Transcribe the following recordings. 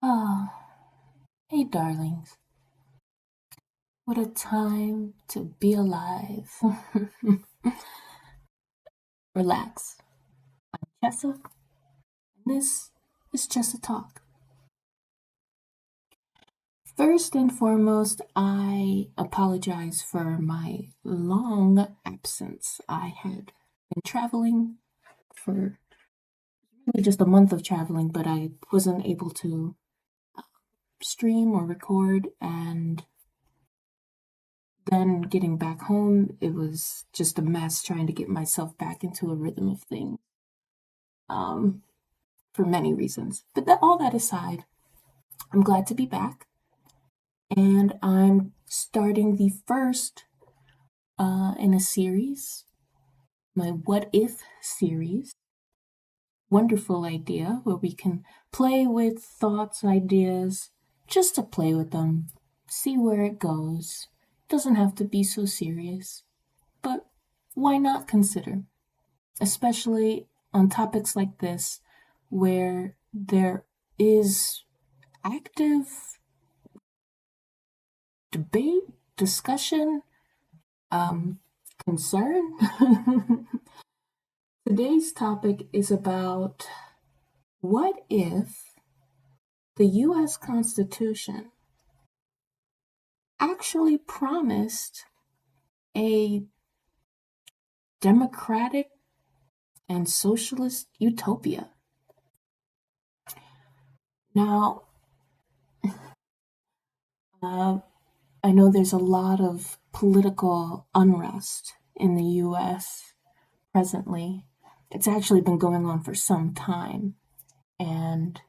Ah, hey darlings, what a time to be alive. Relax. I'm Chessa, and this is just a talk. First and foremost, I apologize for my long absence. I had been traveling for really just a month of traveling, but I wasn't able to stream or record, and then getting back home, it was just a mess trying to get myself back into a rhythm of things. Um, for many reasons. But all that aside, I'm glad to be back, and I'm starting the first in a series, my What If series. Wonderful idea where we can play with thoughts, ideas, just to play with them, see where it goes. Doesn't have to be so serious, but why not consider? Especially on topics like this, where there is active debate, discussion, um, concern. Today's topic is about what if the US Constitution actually promised a democratic and socialist utopia? Now, uh, I know there's a lot of political unrest in the US presently. It's actually been going on for some time. And,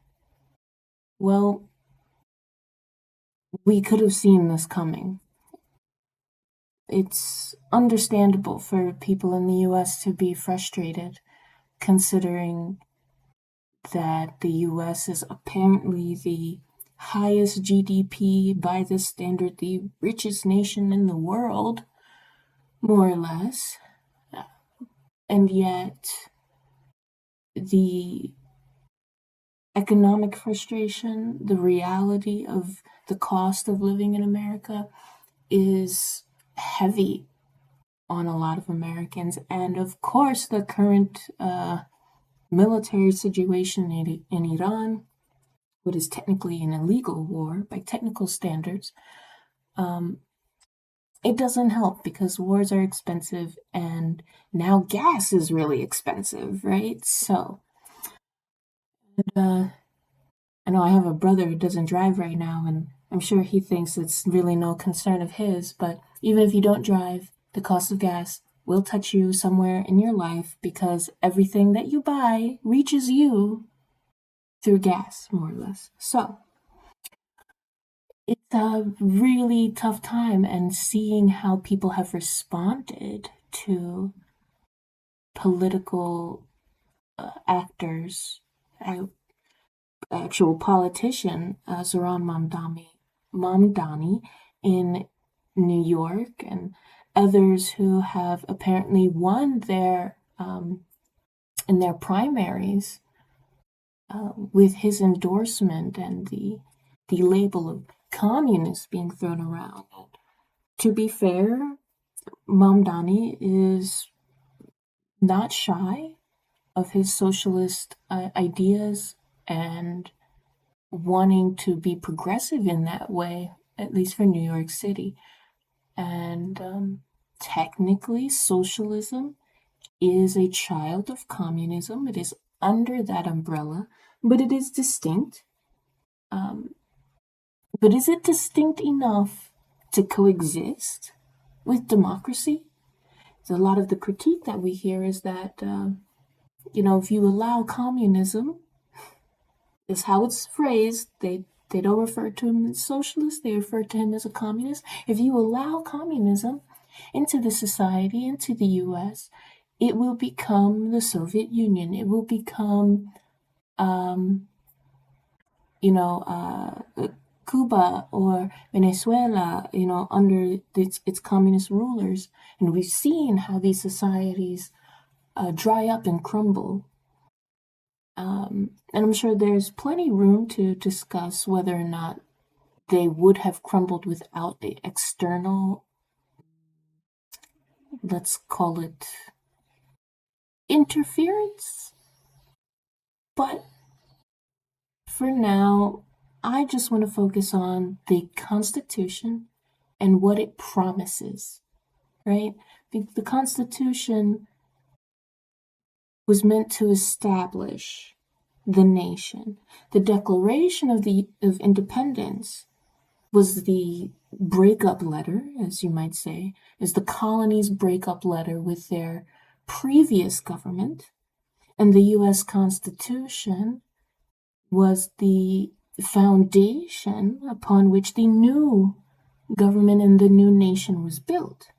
well, we could have seen this coming. It's understandable for people in the US to be frustrated, considering that the US is apparently the highest GDP by this standard, the richest nation in the world, more or less. And yet, the economic frustration, the reality of the cost of living in America is heavy on a lot of Americans. And of course, the current military situation in Iran, what is technically an illegal war by technical standards, um, it doesn't help because wars are expensive and now gas is really expensive, right? So, uh, I know I have a brother who doesn't drive right now, and I'm sure he thinks it's really no concern of his, but even if you don't drive, the cost of gas will touch you somewhere in your life because everything that you buy reaches you through gas, more or less. So, it's a really tough time, and seeing how people have responded to political actors, uh, actual politician Zoran Mamdani in New York, and others who have apparently won their in their primaries with his endorsement and the label of communist being thrown around. To be fair, Mamdani is not shy of his socialist ideas and wanting to be progressive in that way, at least for New York City. And technically, socialism is a child of communism. It is under that umbrella, but it is distinct. Um, but is it distinct enough to coexist with democracy? So a lot of the critique that we hear is that, if you allow communism, is how it's phrased. They don't refer to him as socialist, they refer to him as a communist. If you allow communism into the society, into the US, it will become the Soviet Union. It will become, um, Cuba or Venezuela, under its communist rulers. And we've seen how these societies dry up and crumble. And I'm sure there's plenty room to discuss whether or not they would have crumbled without the external, let's call it interference. But for now, I just want to focus on the Constitution and what it promises, right? The Constitution was meant to establish the nation. The Declaration of Independence was the breakup letter, as you might say, is the colonies' breakup letter with their previous government. And the US Constitution was the foundation upon which the new government and the new nation was built.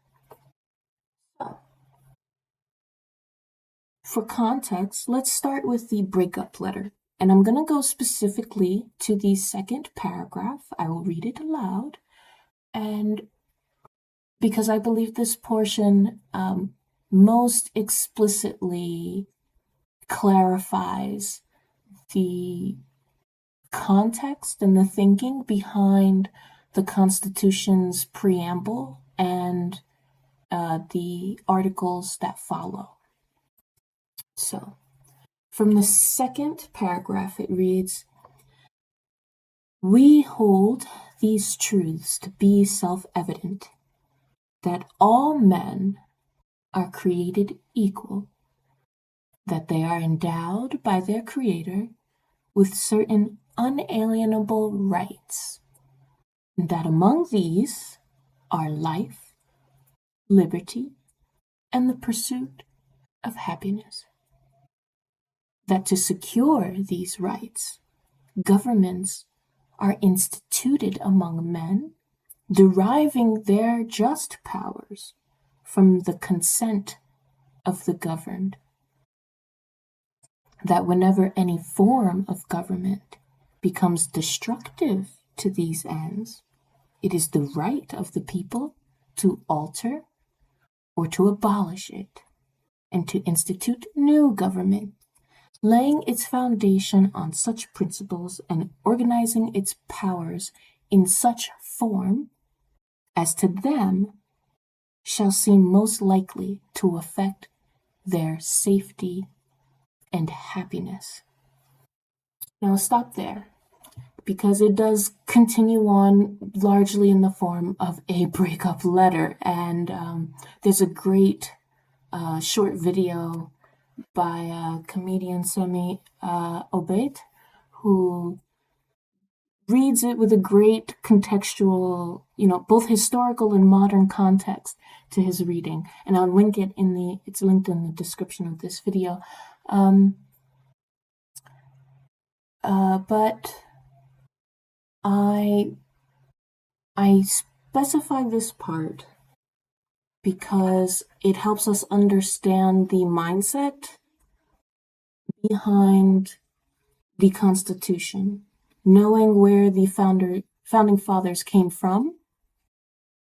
So, for context, let's start with the breakup letter. And I'm going to go specifically to the second paragraph. I will read it aloud. And because I believe this portion most explicitly clarifies the context and the thinking behind the Constitution's preamble and the articles that follow. So, from the second paragraph, it reads, "We hold these truths to be self-evident, that all men are created equal, that they are endowed by their Creator with certain unalienable rights, and that among these are life, liberty, and the pursuit of happiness. That to secure these rights, governments are instituted among men, deriving their just powers from the consent of the governed. That whenever any form of government becomes destructive to these ends, it is the right of the people to alter or to abolish it, and to institute new government, laying its foundation on such principles and organizing its powers in such form as to them shall seem most likely to affect their safety and happiness." Now I'll stop there, because it does continue on largely in the form of a breakup letter, and there's a great short video by comedian Semi Obeit, who reads it with a great contextual, both historical and modern context to his reading. And I'll link it it's linked in the description of this video. But I specify this part because it helps us understand the mindset behind the Constitution, knowing where the founding fathers came from,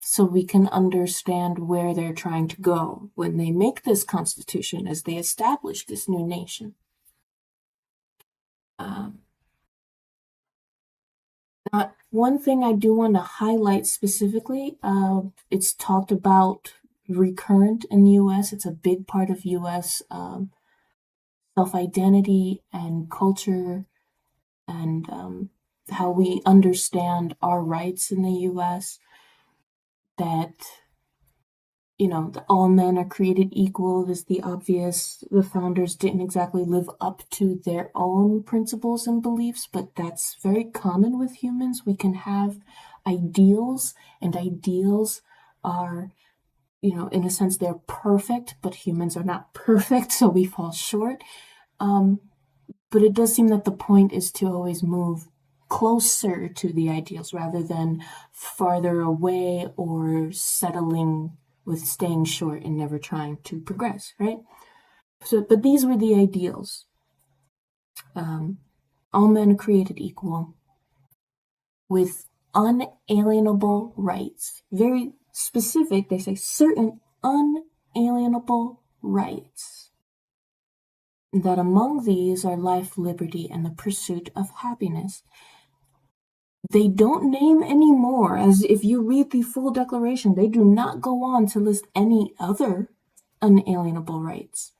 so we can understand where they're trying to go when they make this Constitution, as they establish this new nation. One thing I do want to highlight specifically, it's talked about recurrent in the U.S. It's a big part of U.S. Self-identity and culture, and how we understand our rights in the U.S., that all men are created equal is the obvious. The founders didn't exactly live up to their own principles and beliefs, but that's very common with humans. We can have ideals, and ideals are, in a sense, they're perfect, but humans are not perfect, so we fall short. But it does seem that the point is to always move closer to the ideals rather than farther away or settling with staying short and never trying to progress, right? But these were the ideals. All men created equal, with unalienable rights. Very specific, they say certain unalienable rights. that among these are life, liberty, and the pursuit of happiness. They don't name any more, as if you read the full declaration, they do not go on to list any other unalienable rights.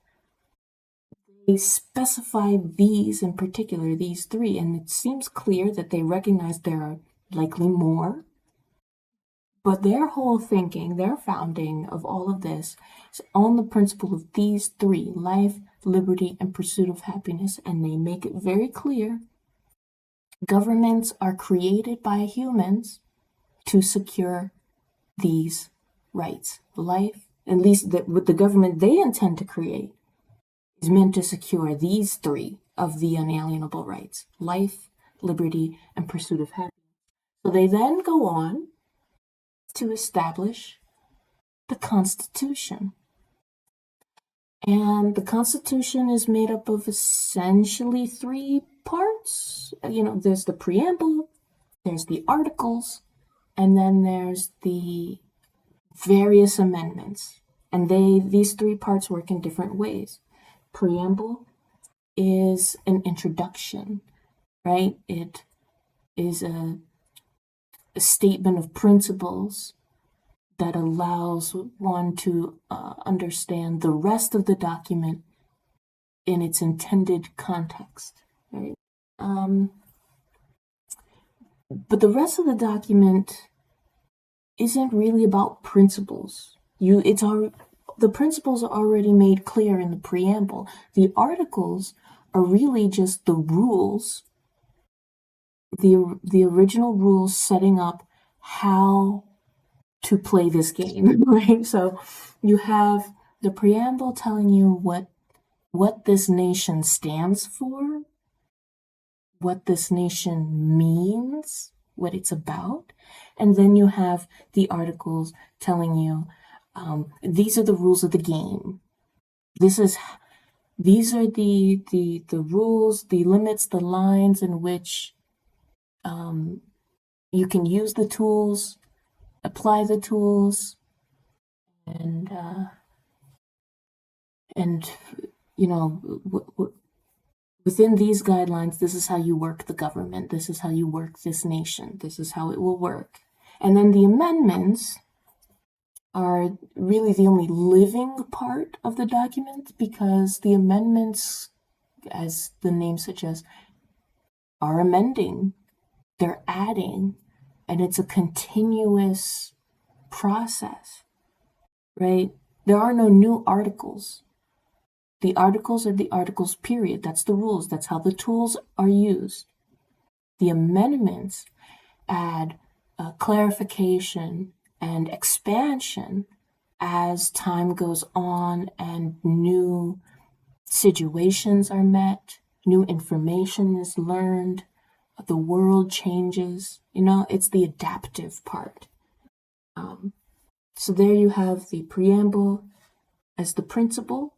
They specify these in particular, these three, and it seems clear that they recognize there are likely more. But their whole thinking, their founding of all of this is on the principle of these three: life, liberty, and pursuit of happiness. And they make it very clear governments are created by humans to secure these rights. Life, at least with the government they intend to create, is meant to secure these three of the unalienable rights: life, liberty, and pursuit of happiness. So they then go on to establish the Constitution. And the Constitution is made up of essentially three parts. There's the preamble, there's the articles, and then there's the various amendments. And these three parts work in different ways. Preamble is an introduction, right? It is a statement of principles that allows one to understand the rest of the document in its intended context, right? But the rest of the document isn't really about principles. The principles are already made clear in the preamble. The articles are really just the rules, the original rules setting up how to play this game, right? So you have the preamble telling you what this nation stands for, what this nation means, what it's about, and then you have the articles telling you these are the rules of the game. These are the rules, the limits, the lines in which you can use the tools, apply the tools, and within these guidelines, this is how you work the government, this is how you work this nation, this is how it will work. And then the amendments are really the only living part of the document, because the amendments, as the name suggests, are amending, they're adding, and it's a continuous process, right? There are no new articles. The articles are the articles, period. That's the rules. That's how the tools are used. The amendments add clarification and expansion as time goes on and new situations are met, new information is learned, the world changes. It's the adaptive part. So there you have the preamble as the principle,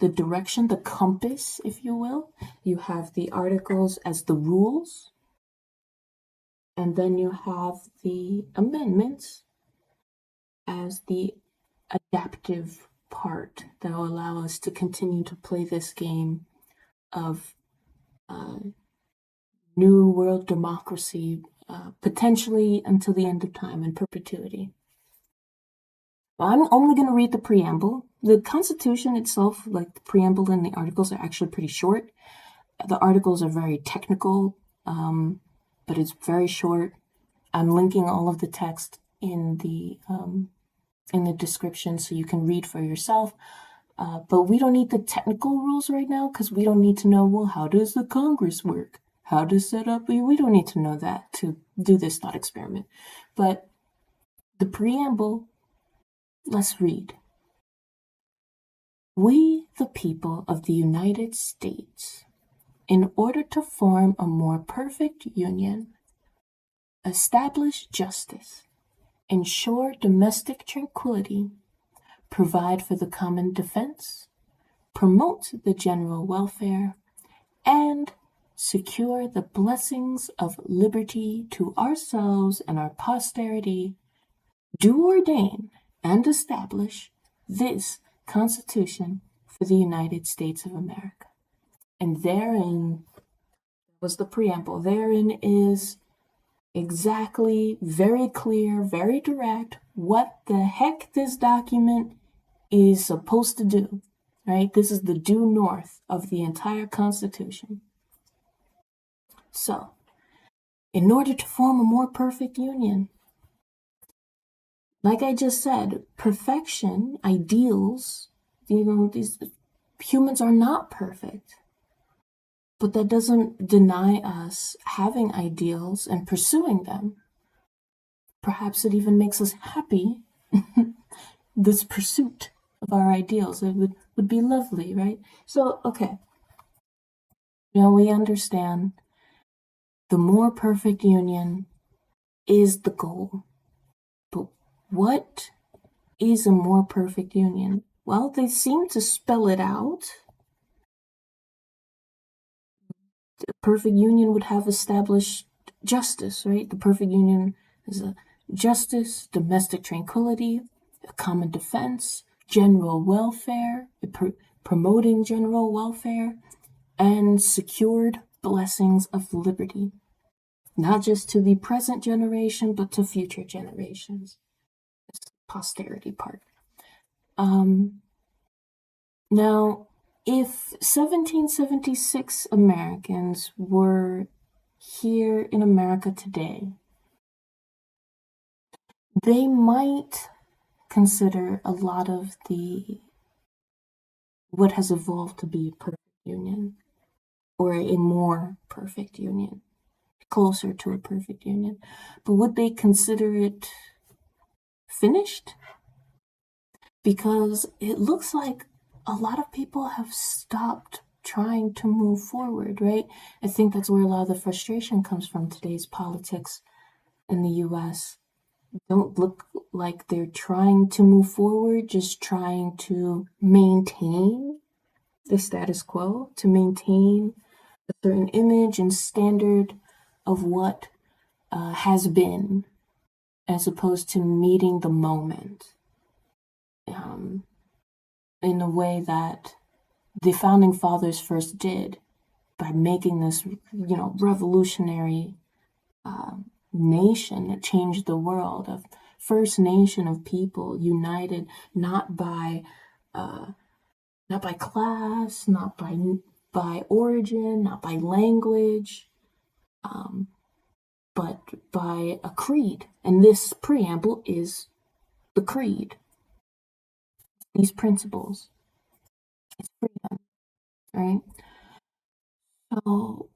the direction, the compass, if you will. You have the articles as the rules, and then you have the amendments as the adaptive part that will allow us to continue to play this game of new world democracy, potentially until the end of time in perpetuity. I'm only going to read the preamble. The Constitution itself, like the preamble and the articles, are actually pretty short. The articles are very technical, but it's very short. I'm linking all of the text in the description so you can read for yourself. But we don't need the technical rules right now, because we don't need to know, well, how does the Congress work? How to set up? We don't need to know that to do this thought experiment. But the preamble, let's read. We, the people of the United States, in order to form a more perfect union, establish justice, ensure domestic tranquility, provide for the common defense, promote the general welfare, and secure the blessings of liberty to ourselves and our posterity, do ordain and establish this Constitution for the United States of America. And therein was the preamble. Therein is exactly, very clear, very direct what the heck this document is supposed to do, right? This is the due north of the entire Constitution. So, in order to form a more perfect union, like I just said, perfection, ideals, these humans are not perfect. But that doesn't deny us having ideals and pursuing them. Perhaps it even makes us happy, this pursuit of our ideals. It would be lovely, right? So, okay. We understand the more perfect union is the goal. But what is a more perfect union? Well, they seem to spell it out. The perfect union would have established justice, right? The perfect union is a justice, domestic tranquility, a common defense, general welfare, promoting general welfare, and secured blessings of liberty, not just to the present generation, but to future generations. It's the posterity part. Now, if 1776 Americans were here in America today, they might consider a lot of what has evolved to be a perfect union, or a more perfect union, closer to a perfect union. But would they consider it finished? Because it looks like a lot of people have stopped trying to move forward, right? I think that's where a lot of the frustration comes from. Today's politics in the US don't look like they're trying to move forward, just trying to maintain the status quo, to maintain a certain image and standard of what has been, as opposed to meeting the moment in a way that the founding fathers first did, by making this, revolutionary nation that changed the world, of first nation of people united not by class, not by origin, not by language, but by a creed. And this preamble is the creed. These principles, it's freedom, right? So,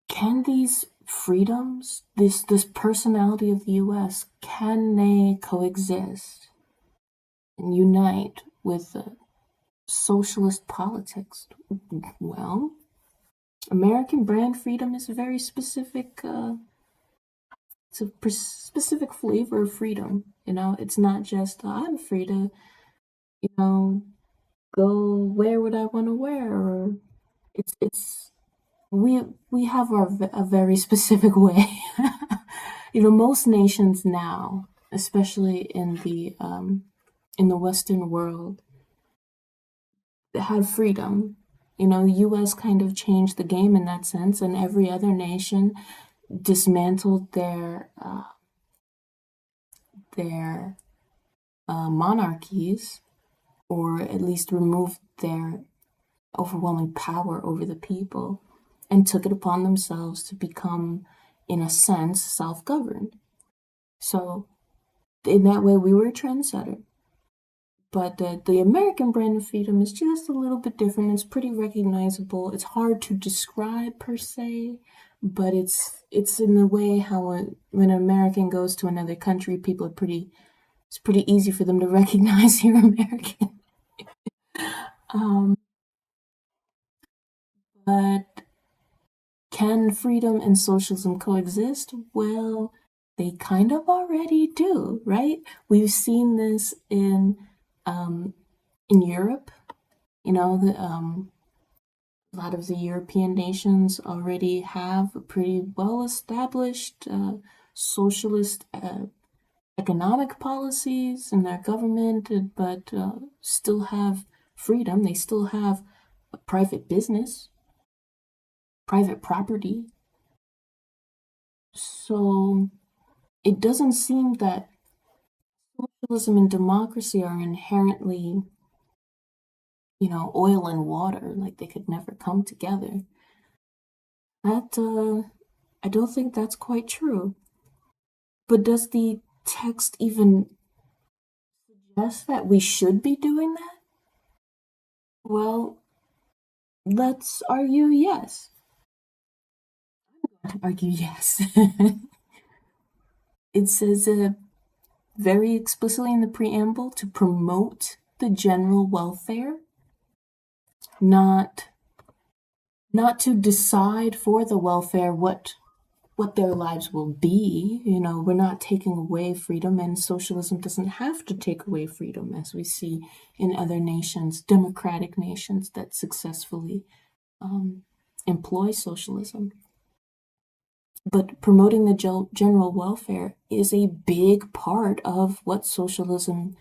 can these freedoms, this personality of the U.S., can they coexist and unite with socialist politics? Well, American brand freedom is a very specific. It's a specific flavor of freedom. It's not just I'm free to, go wear what I want to wear, or it's we have a very specific way. Most nations now, especially in the Western world, have freedom. U.S. kind of changed the game in that sense, and every other nation dismantled their monarchies, or at least removed their overwhelming power over the people, and took it upon themselves to become, in a sense, self-governed. So, in that way, we were a trendsetter. But the American brand of freedom is just a little bit different. It's pretty recognizable. It's hard to describe per se, but it's in the way how when an American goes to another country, it's pretty easy for them to recognize you're American. But can freedom and socialism coexist? Well, they kind of already do, right? We've seen this in Europe. A lot of the European nations already have a pretty well-established socialist economic policies in their government, but still have freedom. They still have a private business. private property. So it doesn't seem that socialism and democracy are inherently, oil and water, like they could never come together. I don't think that's quite true. But does the text even suggest that we should be doing that? Well, let's argue yes. Argue yes. It says very explicitly in the preamble to promote the general welfare, not to decide for the welfare what their lives will be. We're not taking away freedom, and socialism doesn't have to take away freedom, as we see in other nations, democratic nations that successfully employ socialism. But promoting the general welfare is a big part of what socialism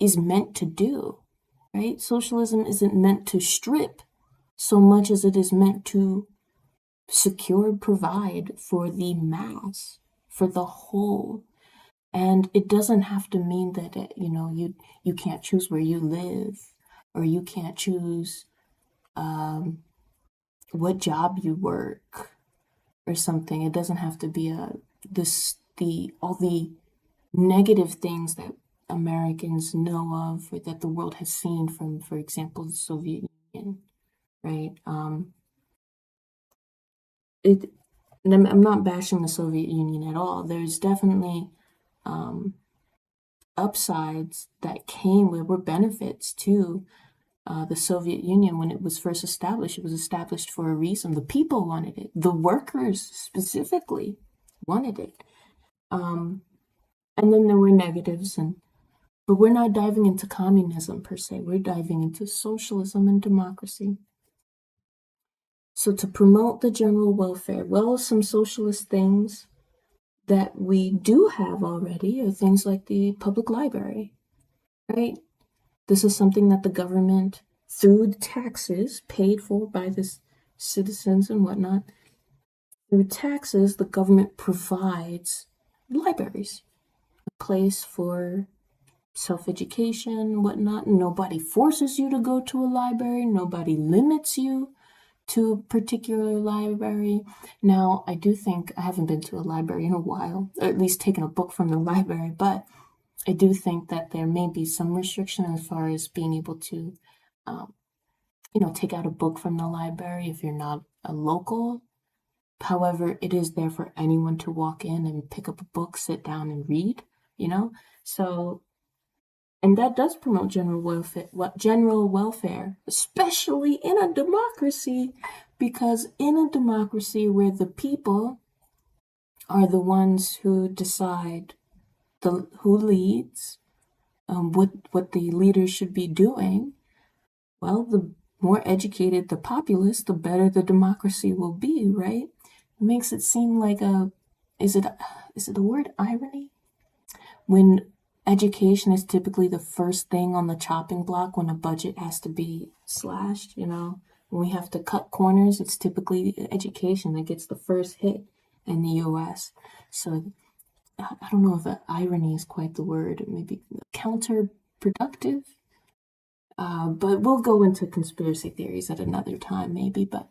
is meant to do, right? Socialism isn't meant to strip so much as it is meant to secure and provide for the mass, for the whole. And it doesn't have to mean that you can't choose where you live, or you can't choose what job you work or something. It doesn't have to be all the negative things that Americans know of, or that the world has seen from, for example, the Soviet Union, right? And I'm not bashing the Soviet Union at all. There's definitely upsides that came, there were benefits to the Soviet Union when it was first established. It was established for a reason. The people wanted it. The workers specifically wanted it. And then there were negatives, but we're not diving into communism per se. We're diving into socialism and democracy. So to promote the general welfare, well, some socialist things that we do have already are things like the public library, right? This is something that the government, through taxes paid for by the citizens and whatnot, through taxes, the government provides libraries, a place for self-education, whatnot. Nobody forces you to go to a library. Nobody limits you to a particular library. Now, I do think, I haven't been to a library in a while, or at least taken a book from the library, but I do think that there may be some restriction as far as being able to, take out a book from the library if you're not a local. However, it is there for anyone to walk in and pick up a book, sit down and read, So, and that does promote general welfare, especially in a democracy, because in a democracy where the people are the ones who decide who leads, what the leaders should be doing, well, the more educated the populace, the better the democracy will be, right? It makes it seem like is it the word irony? When education is typically the first thing on the chopping block when a budget has to be slashed, when we have to cut corners, it's typically education that gets the first hit in the US. So I don't know if irony is quite the word, maybe counterproductive. But we'll go into conspiracy theories at another time, maybe. But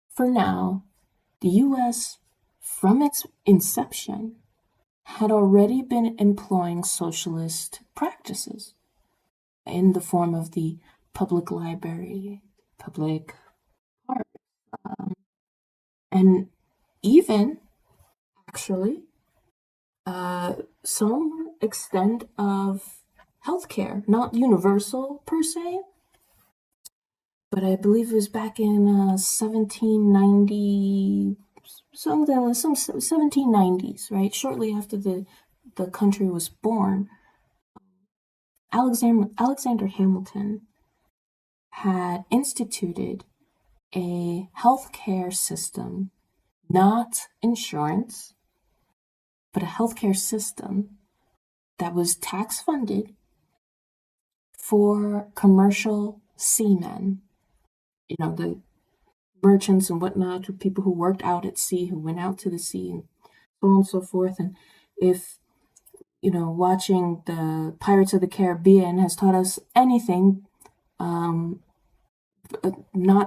for now, the US, from its inception, had already been employing socialist practices in the form of the public library, public park, and even, actually, some extent of healthcare, not universal per se, but I believe it was back in 1790, some 1790s, right? Shortly after the country was born, Alexander Hamilton had instituted a healthcare system, not insurance, but a healthcare system that was tax funded for commercial seamen. The merchants and whatnot, or people who worked out at sea, who went out to the sea, and so on and so forth. And if, watching the Pirates of the Caribbean has taught us anything, not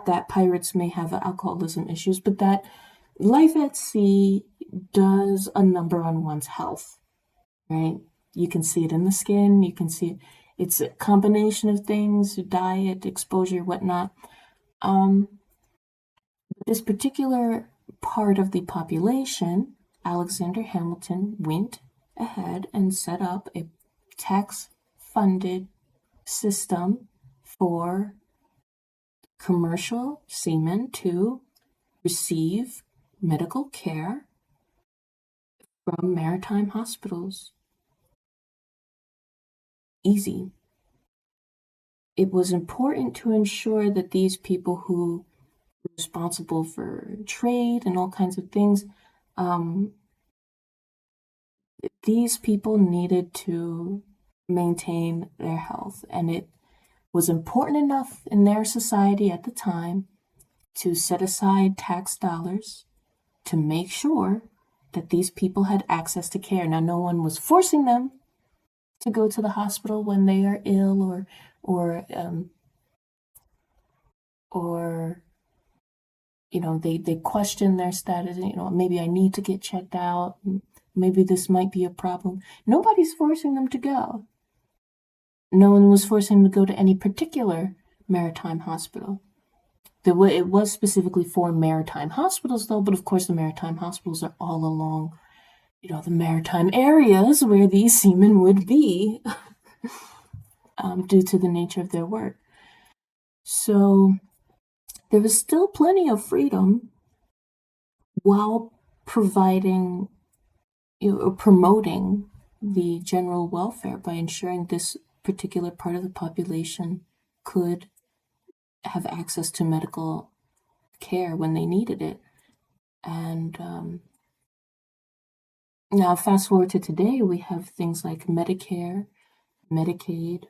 that pirates may have alcoholism issues, but that life at sea does a number on one's health, right? You can see it in the skin, you can see it. It's a combination of things, diet, exposure, whatnot. This particular part of the population, Alexander Hamilton went ahead and set up a tax-funded system for commercial seamen to receive medical care from maritime hospitals. Easy. It was important to ensure that these people who were responsible for trade and all kinds of things, these people needed to maintain their health, and it was important enough in their society at the time to set aside tax dollars to make sure that these people had access to care. Now, no one was forcing them to go to the hospital when they are ill, or they question their status. Maybe I need to get checked out. Maybe this might be a problem. Nobody's forcing them to go. No one was forcing them to go to any particular maritime hospital. It was specifically for maritime hospitals, though, but of course the maritime hospitals are all along, the maritime areas where these seamen would be due to the nature of their work. So there was still plenty of freedom while providing, or promoting the general welfare by ensuring this particular part of the population could have access to medical care when they needed it. And now fast forward to today, we have things like Medicare, Medicaid,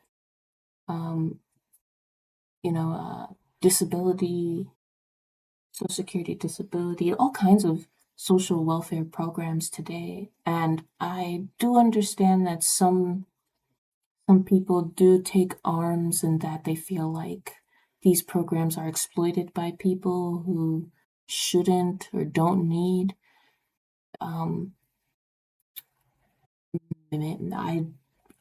disability, Social Security disability, all kinds of social welfare programs today. And I do understand that some people do take arms and that they feel like these programs are exploited by people who shouldn't or don't need.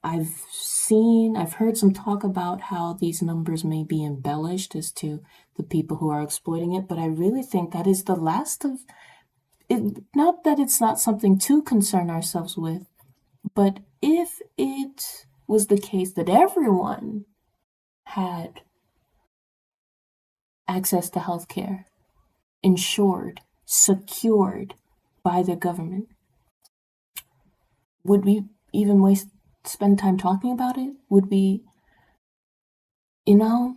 I've heard some talk about how these numbers may be embellished as to the people who are exploiting it, but I really think that is the last of it. Not that it's not something to concern ourselves with, but if it was the case that everyone had access to healthcare, insured, secured by the government, would we even spend time talking about it? Would we, now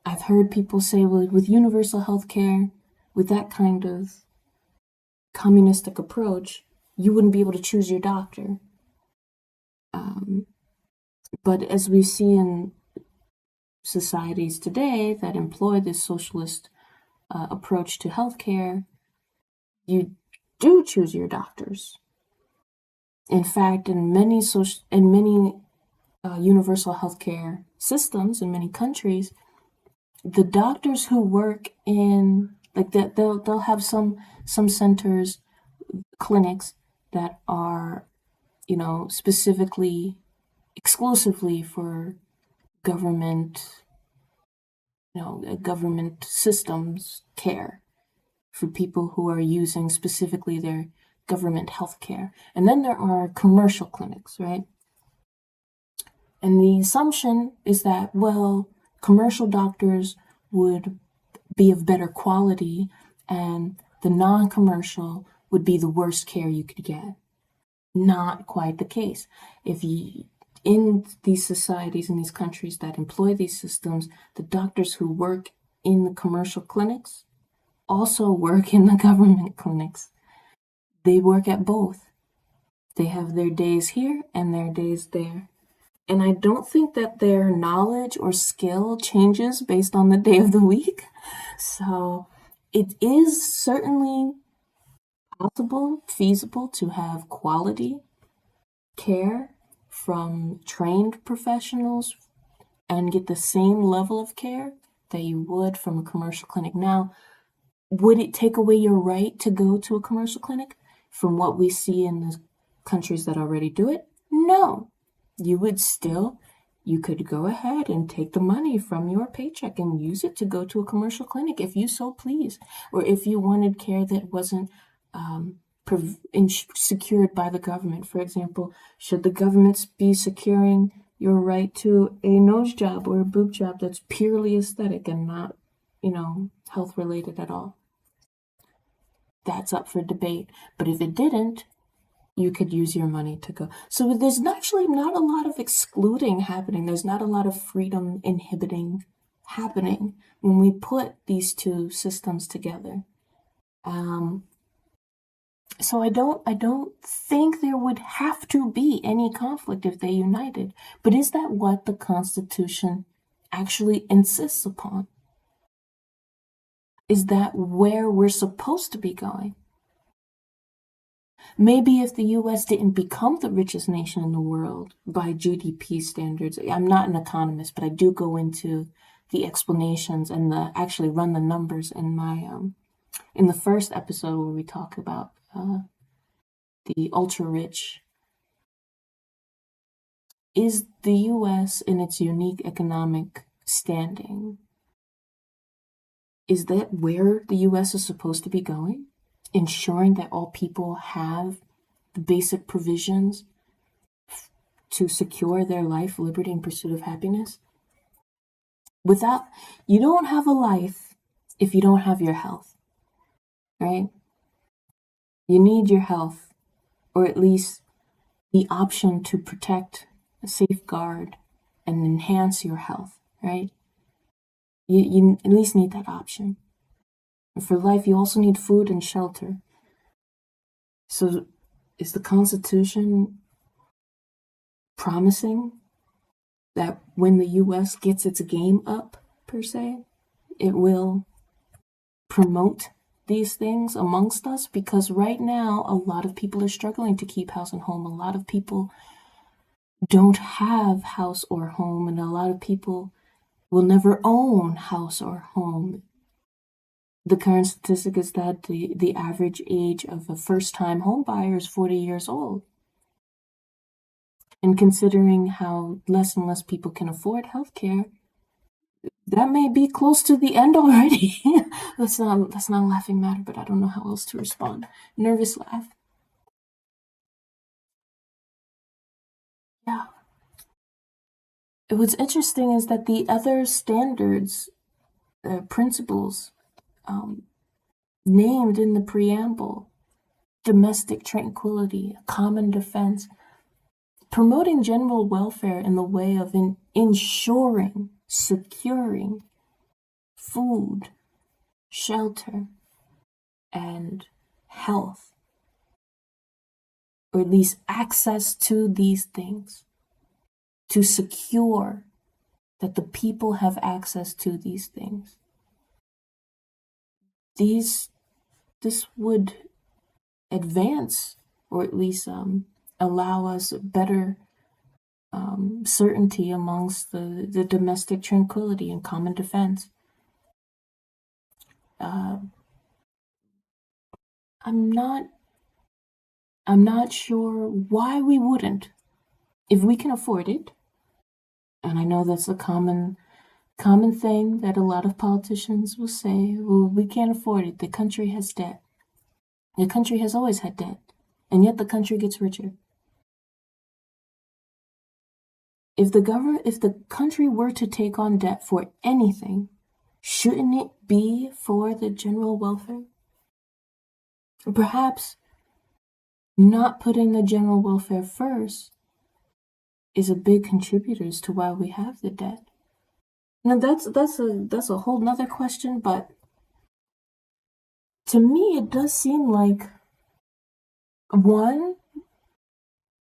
I've heard people say, well, with universal healthcare, with that kind of communistic approach, you wouldn't be able to choose your doctor. But as we see in societies today that employ this socialist approach to healthcare, you do choose your doctors. In fact, in many universal healthcare systems in many countries, the doctors who work in they'll have some centers, clinics that are specifically exclusively for government systems care for people who are using specifically their government health care. And then there are commercial clinics, right? And the assumption is that, well, commercial doctors would be of better quality and the non-commercial would be the worst care you could get. Not quite the case. In these societies, in these countries that employ these systems, the doctors who work in the commercial clinics also work in the government clinics. They work at both. They have their days here and their days there. And I don't think that their knowledge or skill changes based on the day of the week. So it is certainly possible, feasible to have quality care from trained professionals and get the same level of care that you would from a commercial clinic. Now, would it take away your right to go to a commercial clinic from what we see in the countries that already do it? No. You would still, you could go ahead and take the money from your paycheck and use it to go to a commercial clinic if you so please, or if you wanted care that wasn't secured by the government. For example, should the government be securing your right to a nose job or a boob job that's purely aesthetic and not, health related at all? That's up for debate. But if it didn't, you could use your money to go. So there's actually not a lot of excluding happening. There's not a lot of freedom inhibiting happening when we put these two systems together. So I don't think there would have to be any conflict if they united. But is that what the Constitution actually insists upon? Is that where we're supposed to be going? Maybe if the US didn't become the richest nation in the world by GDP standards, I'm not an economist, but I do go into the explanations and actually run the numbers in my in the first episode where we talk about the ultra rich. Is the US in its unique economic standing, is that where the US is supposed to be going? Ensuring that all people have the basic provisions to secure their life, liberty, and pursuit of happiness? You don't have a life if you don't have your health, right? You need your health, or at least the option to protect, safeguard, and enhance your health, right? You at least need that option. And for life, you also need food and shelter. So is the Constitution promising that when the US gets its game up, per se, it will promote these things amongst us? Because right now, a lot of people are struggling to keep house and home. A lot of people don't have house or home, and a lot of people will never own house or home. The current statistic is that the average age of a first-time home buyer is 40 years old. And considering how less and less people can afford healthcare, that may be close to the end already. That's not a laughing matter, but I don't know how else to respond. Nervous laugh. Yeah. What's interesting is that the other standards, principles named in the preamble, domestic tranquility, common defense, promoting general welfare in the way of ensuring, securing food, shelter, and health, or at least access to these things, to secure that the people have access to these things. This would advance, or at least allow us better certainty amongst the domestic tranquility and common defense. I'm not sure why we wouldn't, if we can afford it. And I know that's a common thing that a lot of politicians will say. Well, we can't afford it. The country has debt. The country has always had debt, and yet the country gets richer. If the country were to take on debt for anything, shouldn't it be for the general welfare? Perhaps not putting the general welfare first is a big contributor to why we have the debt. Now that's a whole nother question, but to me it does seem like, one,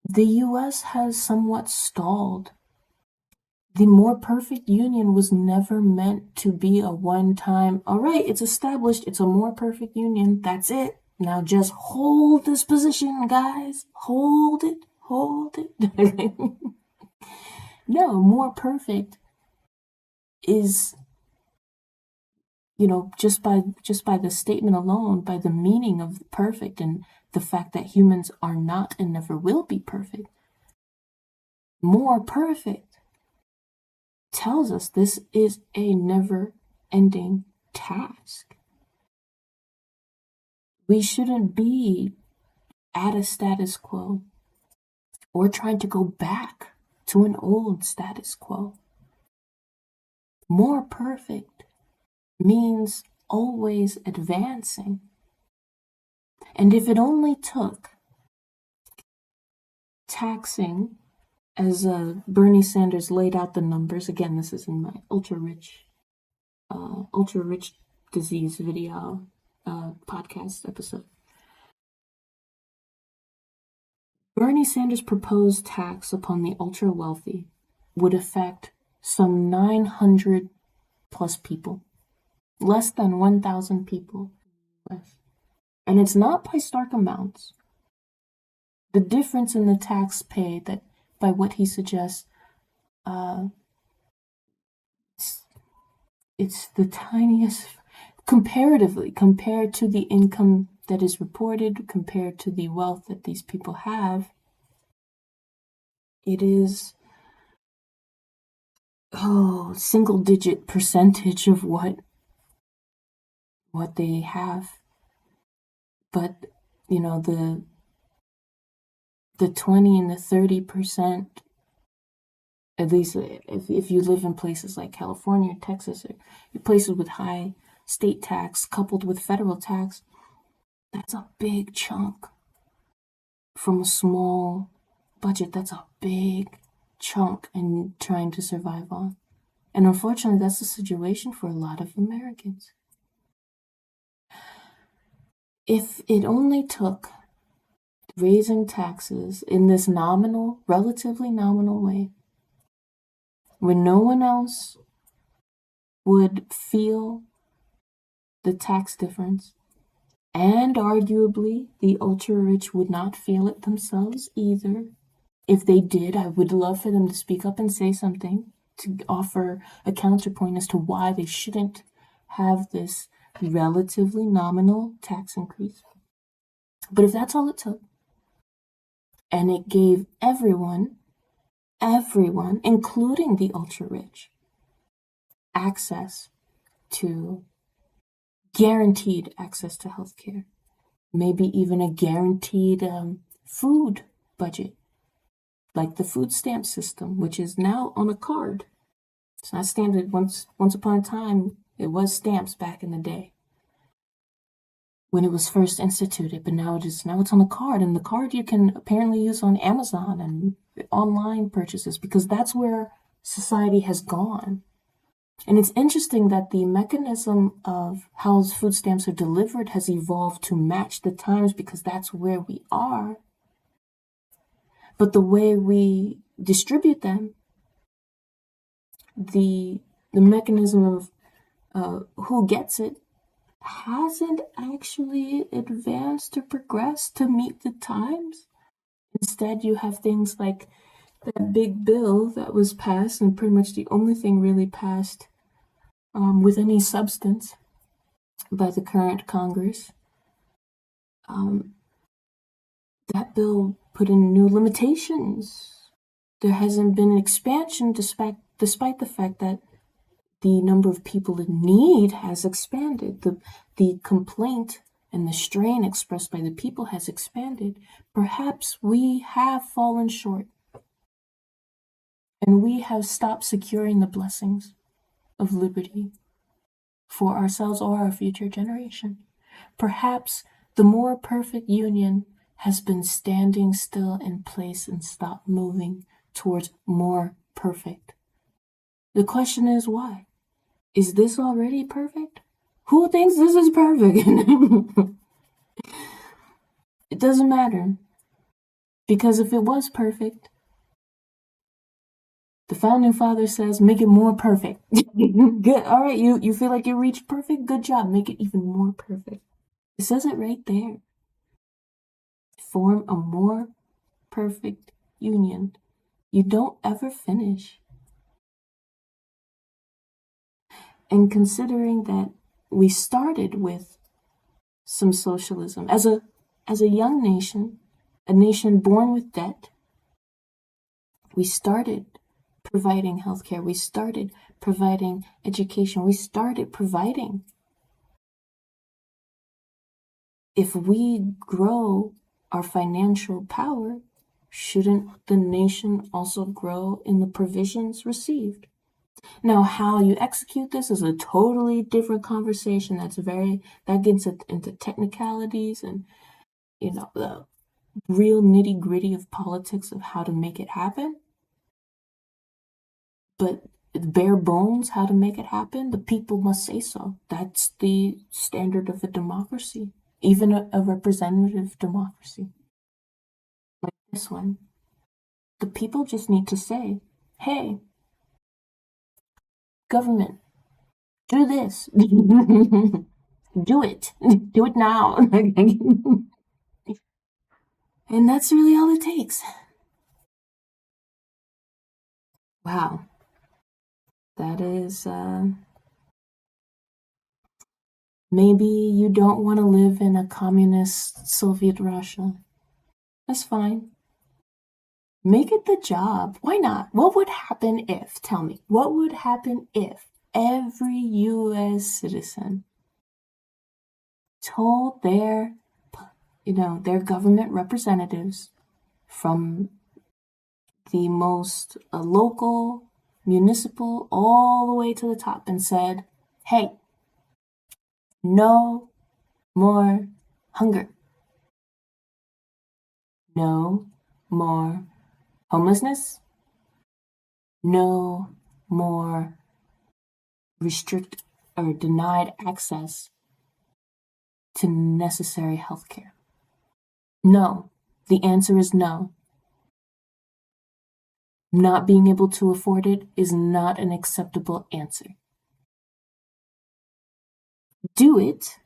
the US has somewhat stalled The more perfect union was never meant to be a one-time, all right, it's established, it's a more perfect union, that's it. Now just hold this position, guys. Hold it, hold it. No, more perfect is, just by the statement alone, by the meaning of perfect and the fact that humans are not and never will be perfect. More perfect tells us this is a never-ending task. We shouldn't be at a status quo or trying to go back to an old status quo. More perfect means always advancing. And if it only took taxing, as Bernie Sanders laid out the numbers, again, this is in my ultra-rich disease video podcast episode. Bernie Sanders' proposed tax upon the ultra-wealthy would affect some 900 plus people, less than 1,000 people in the US. And it's not by stark amounts. The difference in the tax paid, that by what he suggests, it's the tiniest, comparatively, compared to the income that is reported, compared to the wealth that these people have. It is single-digit percentage of what they have. But the 20 and the 30%, at least if you live in places like California, Texas, or places with high state tax coupled with federal tax, that's a big chunk from a small budget. That's a big chunk in trying to survive on. And unfortunately, that's the situation for a lot of Americans. If it only took raising taxes in this relatively nominal way, when no one else would feel the tax difference, and arguably the ultra-rich would not feel it themselves either. If they did, I would love for them to speak up and say something, to offer a counterpoint as to why they shouldn't have this relatively nominal tax increase. But if that's all it took, and it gave everyone, including the ultra-rich, guaranteed access to healthcare, maybe even a guaranteed food budget, like the food stamp system, which is now on a card. It's not standard. Once upon a time, it was stamps back in the day when it was first instituted, but now it's on a card, and the card you can apparently use on Amazon and online purchases, because that's where society has gone. And it's interesting that the mechanism of how food stamps are delivered has evolved to match the times, because that's where we are. But the way we distribute them, the mechanism of who gets it, hasn't actually advanced or progressed to meet the times. Instead, you have things like that big bill that was passed, and pretty much the only thing really passed with any substance by the current Congress. That bill put in new limitations. There hasn't been an expansion despite the fact that the number of people in need has expanded. The complaint and the strain expressed by the people has expanded. Perhaps we have fallen short, and we have stopped securing the blessings of liberty for ourselves or our future generation. Perhaps the more perfect union has been standing still in place and stopped moving towards more perfect. The question is, why? Is this already perfect? Who thinks this is perfect? It doesn't matter. Because if it was perfect, the founding father says, make it more perfect. Good. All right, you feel like you reached perfect? Good job. Make it even more perfect. It says it right there. Form a more perfect union. You don't ever finish. And considering that we started with some socialism as a young nation, a nation born with debt, we started providing healthcare, we started providing education, we started providing. If we grow our financial power, shouldn't the nation also grow in the provisions received? Now, how you execute this is a totally different conversation. That gets into technicalities and the real nitty gritty of politics of how to make it happen. But bare bones, how to make it happen, the people must say so. That's the standard of a democracy, even a representative democracy like this one. The people just need to say, hey, government, do this. Do it. Do it now. And that's really all it takes. Wow. That is, maybe you don't want to live in a communist Soviet Russia. That's fine. Make it the job. Why not? What would happen if, tell me, what would happen if every US citizen told their government representatives from the most local, municipal, all the way to the top and said, hey, no more hunger. No more homelessness. No more restrict or denied access to necessary health care. No. The answer is no. Not being able to afford it is not an acceptable answer. Do it.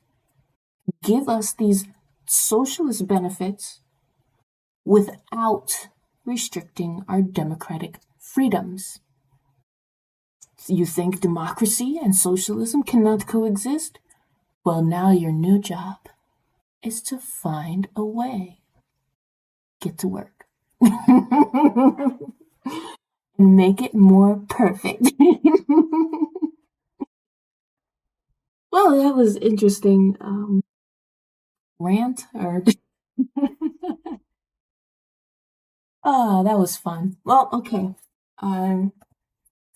Give us these socialist benefits without restricting our democratic freedoms. You think democracy and socialism cannot coexist? Well, now your new job is to find a way. Get to work. And make it more perfect. Well, that was interesting. Rant or oh, that was fun. Well, okay.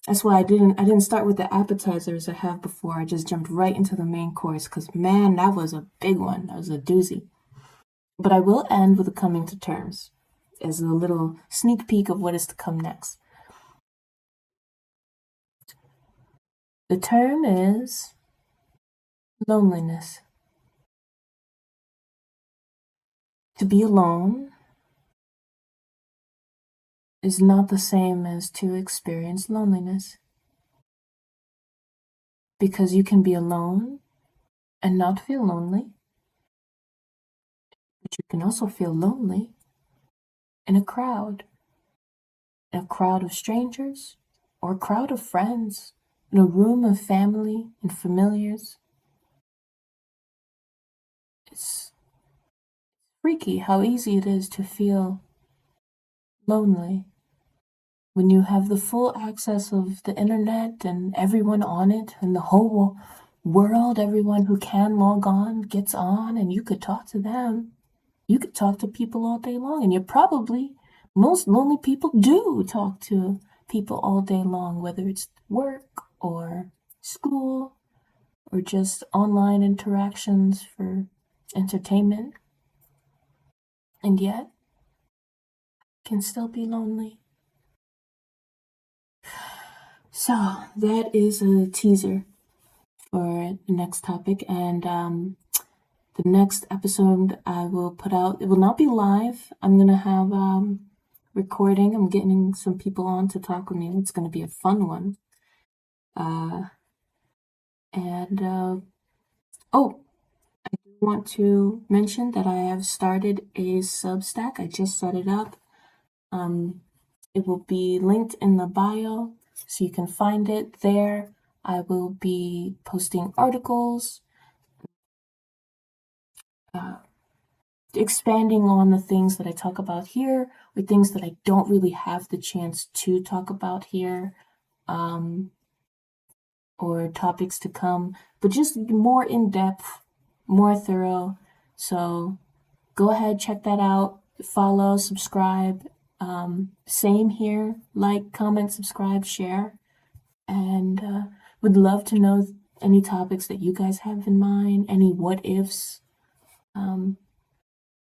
That's why I didn't start with the appetizers I have before. I just jumped right into the main course because man, that was a big one. That was a doozy. But I will end with a coming to terms as a little sneak peek of what is to come next. The term is loneliness. To be alone is not the same as to experience loneliness. Because you can be alone and not feel lonely, but you can also feel lonely in a crowd of strangers or a crowd of friends, in a room of family and familiars. It's freaky how easy it is to feel lonely when you have the full access of the internet and everyone on it and the whole world, everyone who can log on gets on and you could talk to them. You could talk to people all day long, and most lonely people do talk to people all day long, whether it's work or school or just online interactions for entertainment. And yet, can still be lonely. So, that is a teaser for the next topic, and the next episode I will put out, it will not be live. I'm gonna have recording. I'm getting some people on to talk with me. It's going to be a fun one. Uh, and oh, I do want to mention that I have started a Substack. I just set it up. It will be linked in the bio, so you can find it there. I will be posting articles, expanding on the things that I talk about here, or things that I don't really have the chance to talk about here, or topics to come, but just more in depth, more thorough. So go ahead, check that out. Follow, subscribe. Same here. Like, comment, subscribe, share. And would love to know any topics that you guys have in mind, any what ifs.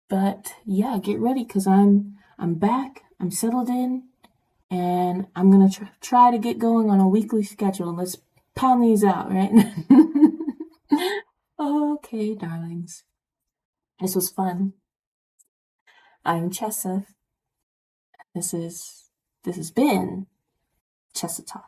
But yeah, get ready because I'm back. I'm settled in, and I'm gonna try to get going on a weekly schedule. Let's pound these out, right? Okay, darlings. This was fun. I'm Chessa. This has been Chessa Talk.